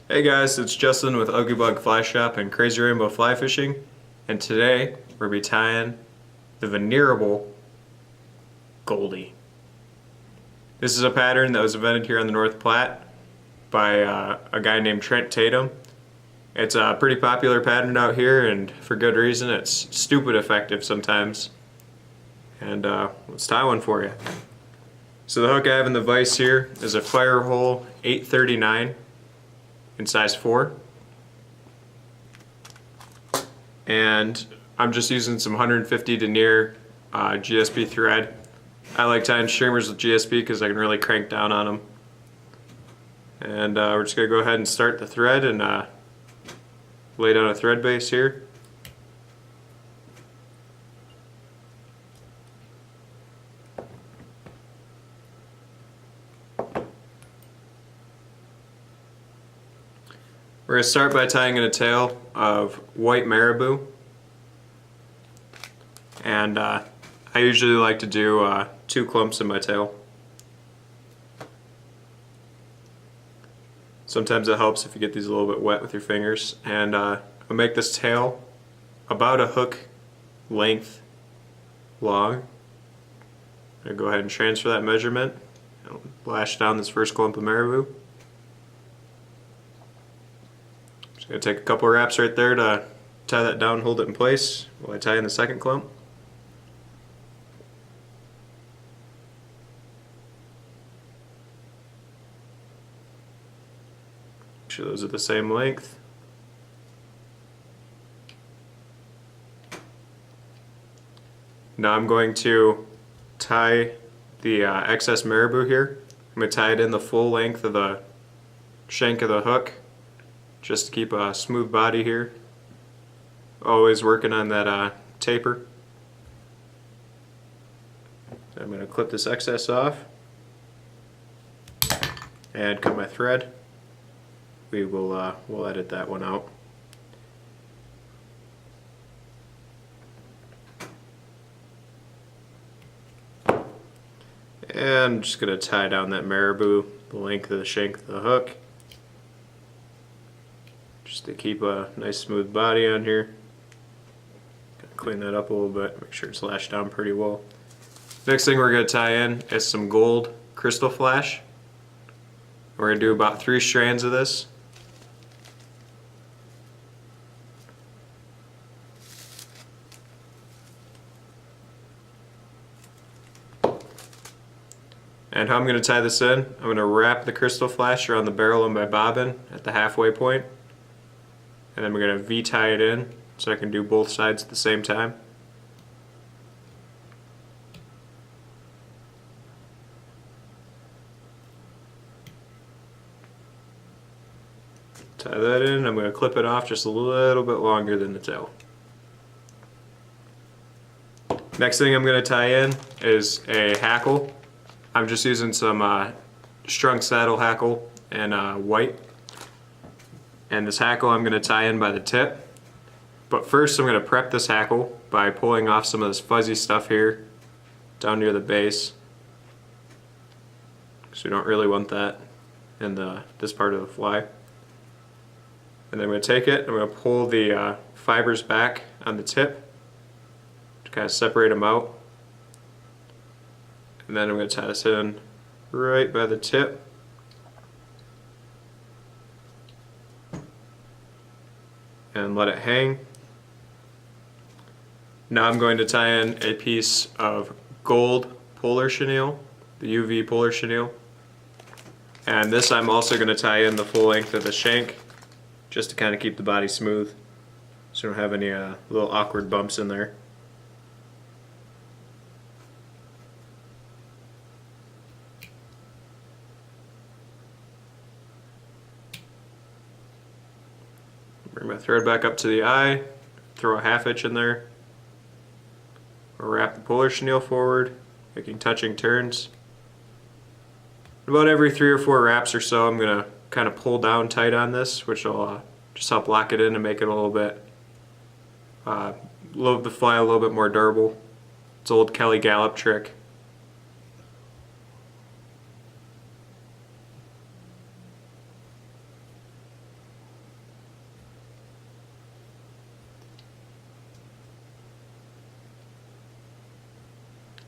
Hey guys, it's Justin with Ugly Bug Fly Shop and Crazy Rainbow Fly Fishing, and today we're going to be tying the veneerable Goldie. This is a pattern that was invented here on the North Platte by a guy named Trent Tatum. It's a pretty popular pattern out here, and for good reason. It's stupid effective sometimes. And let's tie one for you. So the hook I have in the vise here is a Firehole 839 in size 4. And I'm just using some 150 denier GSP thread. I like tying streamers with GSP because I can really crank down on them. And we're just going to go ahead and start the thread and lay down a thread base here. We're going to start by tying in a tail of white marabou, and I usually like to do 2 clumps in my tail. Sometimes it helps if you get these a little bit wet with your fingers, and I'll make this tail about a hook length long. I'm going to go ahead and transfer that measurement and lash down this first clump of marabou. Just going to take a couple of wraps right there to tie that down, hold it in place while I tie in the second clump. Make sure those are the same length. Now I'm going to tie the excess marabou here. I'm going to tie it in the full length of the shank of the hook, just to keep a smooth body here. Always working on that taper. I'm going to clip this excess off and cut my thread. We'll edit that one out. And I'm just going to tie down that marabou the length of the shank of the hook, just to keep a nice smooth body on here. Clean that up a little bit, make sure it's lashed down pretty well. Next thing we're going to tie in is some gold crystal flash. We're going to do about 3 strands of this. And how I'm going to tie this in, I'm going to wrap the crystal flash around the barrel of my bobbin at the halfway point, and then we're going to V-tie it in so I can do both sides at the same time. Tie that in, I'm going to clip it off just a little bit longer than the tail. Next thing I'm going to tie in is a hackle. I'm just using some strung saddle hackle and white. And this hackle I'm going to tie in by the tip. But first I'm going to prep this hackle by pulling off some of this fuzzy stuff here down near the base, because we don't really want that in this part of the fly. And then I'm going to take it, I'm going to pull the fibers back on the tip to kind of separate them out. And then I'm going to tie this in right by the tip. And let it hang. Now I'm going to tie in a piece of gold polar chenille, the UV polar chenille. And this I'm also going to tie in the full length of the shank, just to kind of keep the body smooth, so you don't have any little awkward bumps in there. Bring my thread back up to the eye, throw a 1/2 inch in there, wrap the polar chenille forward, making touching turns. About every 3 or 4 wraps or so, I'm going to kind of pull down tight on this, which will just help lock it in and make it a little bit, the fly a little bit more durable. It's an old Kelly Gallup trick.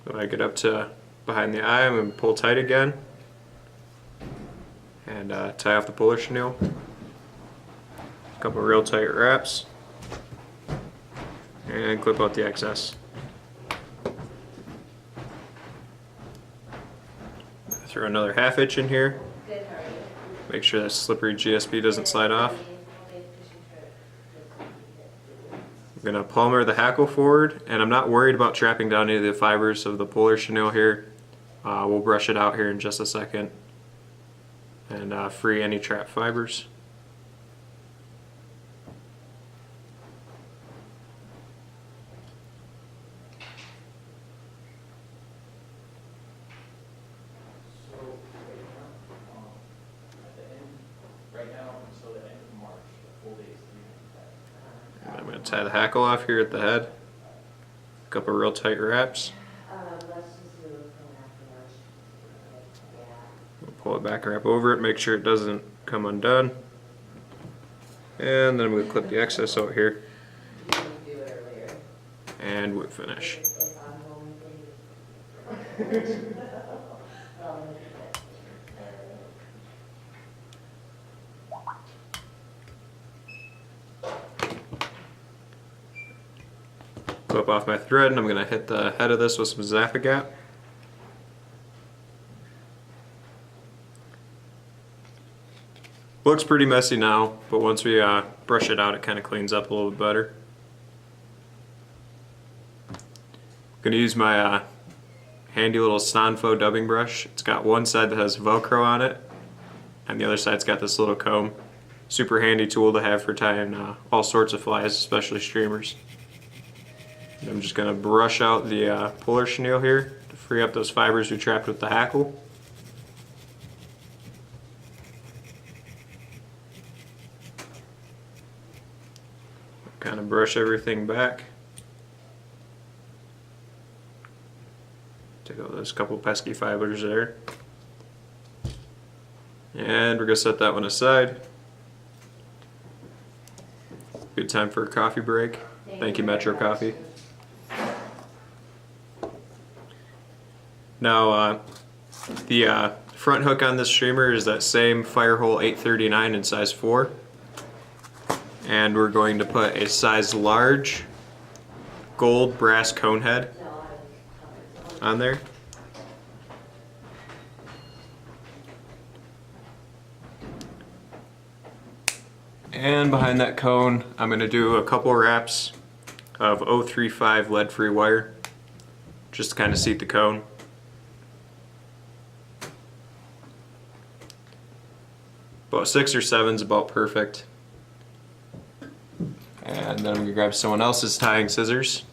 When I get up to behind the eye, I'm going to pull tight again and tie off the puller chenille. A couple real tight wraps and clip out the excess. Throw another 1/2 inch in here. Make sure that slippery GSP doesn't slide off. I'm going to palmer the hackle forward, and I'm not worried about trapping down any of the fibers of the puller chenille here. We'll brush it out here in just a second and free any trapped fibers. And I'm going to tie the hackle off here at the head. A couple real tight wraps. Pull it back and wrap over it, make sure it doesn't come undone. And then I'm going to clip the excess out here. And whip finish. Clip off my thread, and I'm going to hit the head of this with some Zap-A-Gap. Looks pretty messy now, but once we brush it out, it kind of cleans up a little bit better. I'm going to use my handy little Stanfo dubbing brush. It's got one side that has Velcro on it, and the other side's got this little comb. Super handy tool to have for tying all sorts of flies, especially streamers. And I'm just going to brush out the puller chenille here to free up those fibers we trapped with the hackle. Kind of brush everything back. Take out those couple pesky fibers there. And we're going to set that one aside. Good time for a coffee break. Thank you, Metro Coffee. Now, the front hook on this streamer is that same Firehole 839 in size 4. And we're going to put a size large gold brass cone head on there. And behind that cone, I'm going to do a couple wraps of 035 lead-free wire, just to kind of seat the cone. About 6 or 7 is about perfect. And then I'm going to grab someone else's tying scissors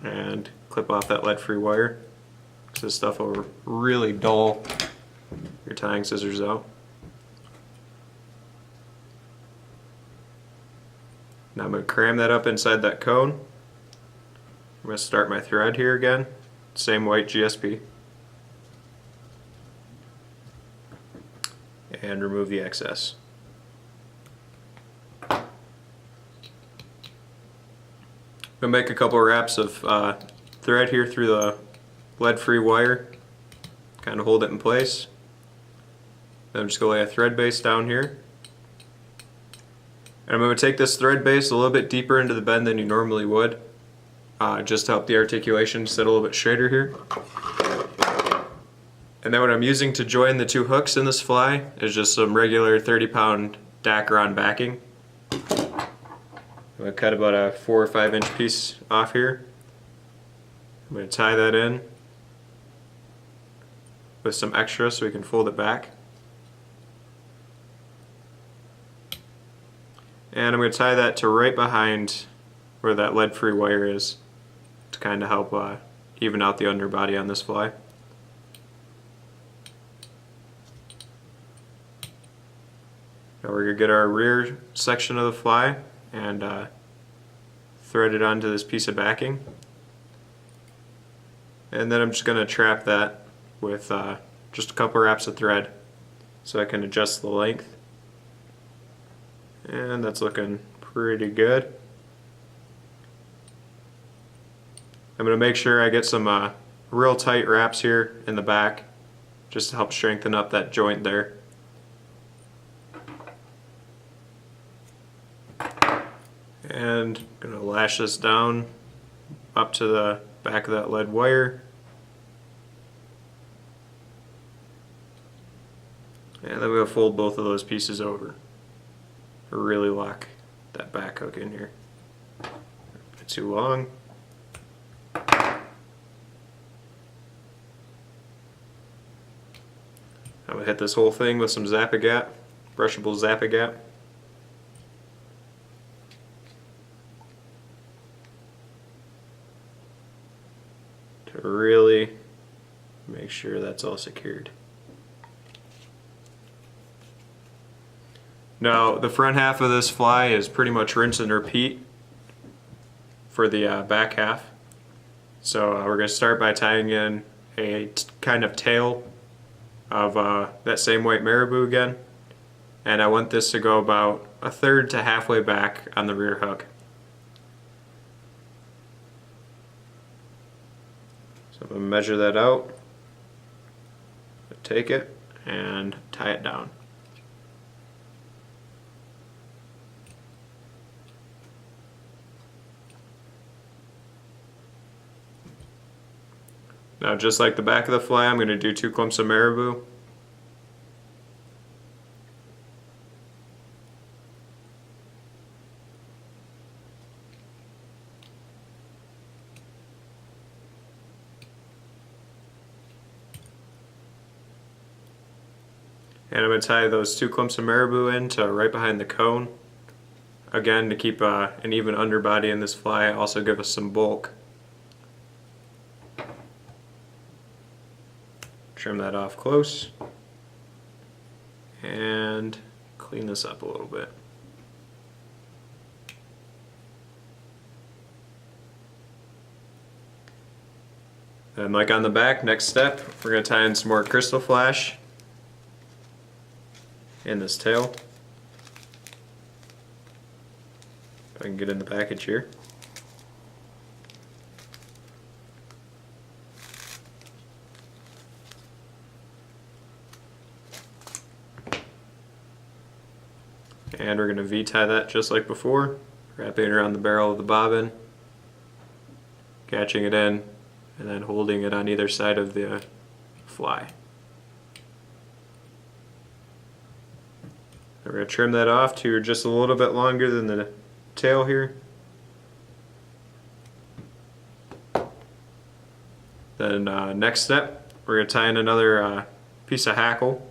and clip off that lead-free wire, because this stuff will really dull your tying scissors out. Now I'm going to cram that up inside that cone. I'm going to start my thread here again, same white GSP, and remove the excess. I'm going to make a couple wraps of thread here through the lead-free wire, kind of hold it in place. Then I'm just going to lay a thread base down here. And I'm going to take this thread base a little bit deeper into the bend than you normally would, just to help the articulation sit a little bit straighter here. And then what I'm using to join the two hooks in this fly is just some regular 30-pound Dacron backing. I'm going to cut about a 4 or 5 inch piece off here. I'm going to tie that in with some extra so we can fold it back. And I'm going to tie that to right behind where that lead-free wire is to kind of help even out the underbody on this fly. Now we're going to get our rear section of the fly and thread it onto this piece of backing. And then I'm just going to trap that with just a couple wraps of thread so I can adjust the length. And that's looking pretty good. I'm going to make sure I get some real tight wraps here in the back just to help strengthen up that joint there. And I'm going to lash this down up to the back of that lead wire. And then we'll fold both of those pieces over. Really lock that back hook in here. A bit too long. I'm going to hit this whole thing with some Zap-A-Gap, brushable Zap-A-Gap. To really make sure that's all secured. Now the front half of this fly is pretty much rinse and repeat for the back half. So we're going to start by tying in a kind of tail of that same white marabou again, and I want this to go about 1/3 to halfway back on the rear hook. So I'm going to measure that out, take it and tie it down. Now just like the back of the fly, I'm going to do 2 clumps of marabou. And I'm going to tie those 2 clumps of marabou in to right behind the cone. Again, to keep an even underbody in this fly, also give us some bulk. Trim that off close and clean this up a little bit. And like on the back, next step, we're going to tie in some more crystal flash in this tail. If I can get in the package here. And we're going to V-tie that just like before, wrapping it around the barrel of the bobbin, catching it in, and then holding it on either side of the fly. We're going to trim that off to just a little bit longer than the tail here. Then next step, we're going to tie in another piece of hackle,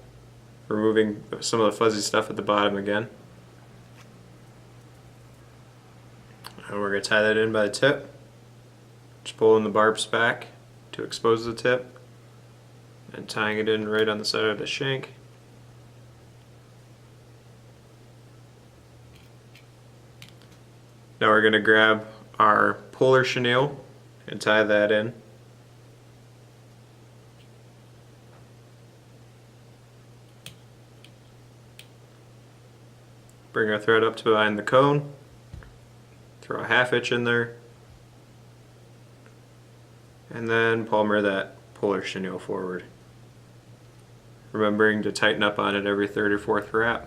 removing some of the fuzzy stuff at the bottom again. And we're going to tie that in by the tip, just pulling the barbs back to expose the tip, and tying it in right on the side of the shank. Now we're going to grab our polar chenille and tie that in. Bring our thread up to behind the cone. Throw a 1/2 inch in there, and then palmer that polar chenille forward, remembering to tighten up on it every 3rd or 4th wrap.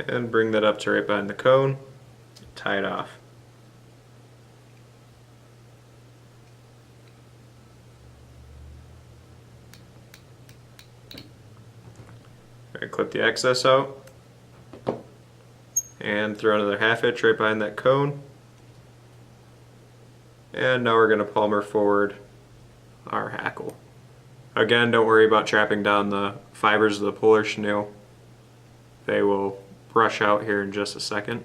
And bring that up to right behind the cone, tie it off. Alright, clip the excess out and throw another 1/2 inch right behind that cone. And now we're going to palmer forward our hackle. Again, don't worry about trapping down the fibers of the polar chenille. They will brush out here in just a second.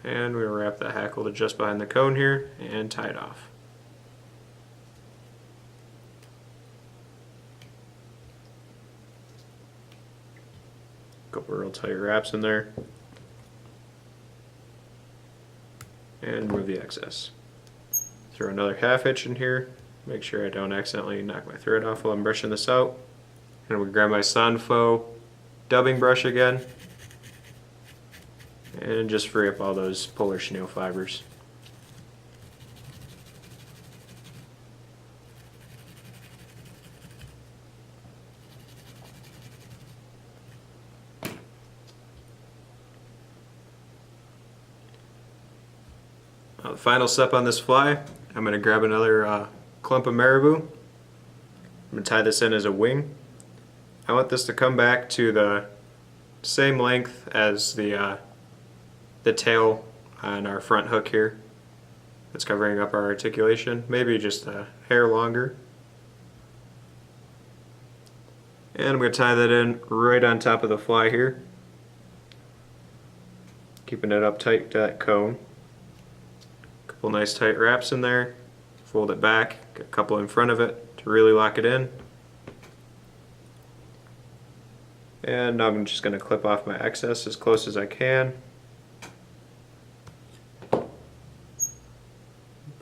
And we're going to wrap that hackle to just behind the cone here and tie it off. Couple real tight wraps in there. and remove the excess. Throw another half hitch in here, make sure I don't accidentally knock my thread off while I'm brushing this out. And we grab my Sanfo dubbing brush again and just free up all those polar chenille fibers. The final step on this fly, I'm going to grab another clump of marabou. I'm going to tie this in as a wing. I want this to come back to the same length as the tail on our front hook here. It's covering up our articulation, maybe just a hair longer. And I'm going to tie that in right on top of the fly here, keeping it up tight to that cone. Couple nice tight wraps in there, fold it back, get a couple in front of it to really lock it in. And now I'm just going to clip off my excess as close as I can. Put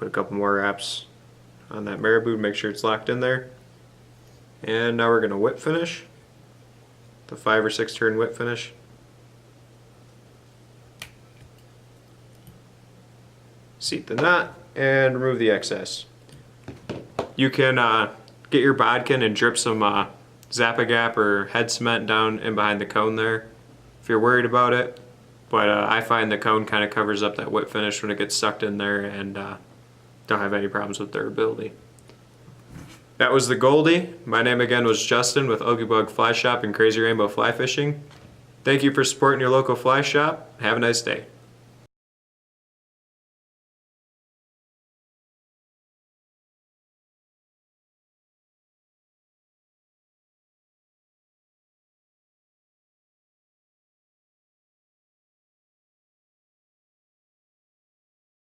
a couple more wraps on that marabou to make sure it's locked in there. And now we're going to whip finish, the 5 or 6 turn whip finish. Seat the knot and remove the excess. You can get your bodkin and drip some Zap-A-Gap or head cement down in behind the cone there if you're worried about it, but I find the cone kind of covers up that whip finish when it gets sucked in there, and don't have any problems with durability. That was the Goldie. My name again was Justin with Oogie Bug Fly Shop and Crazy Rainbow Fly Fishing. Thank you for supporting your local fly shop. Have a nice day.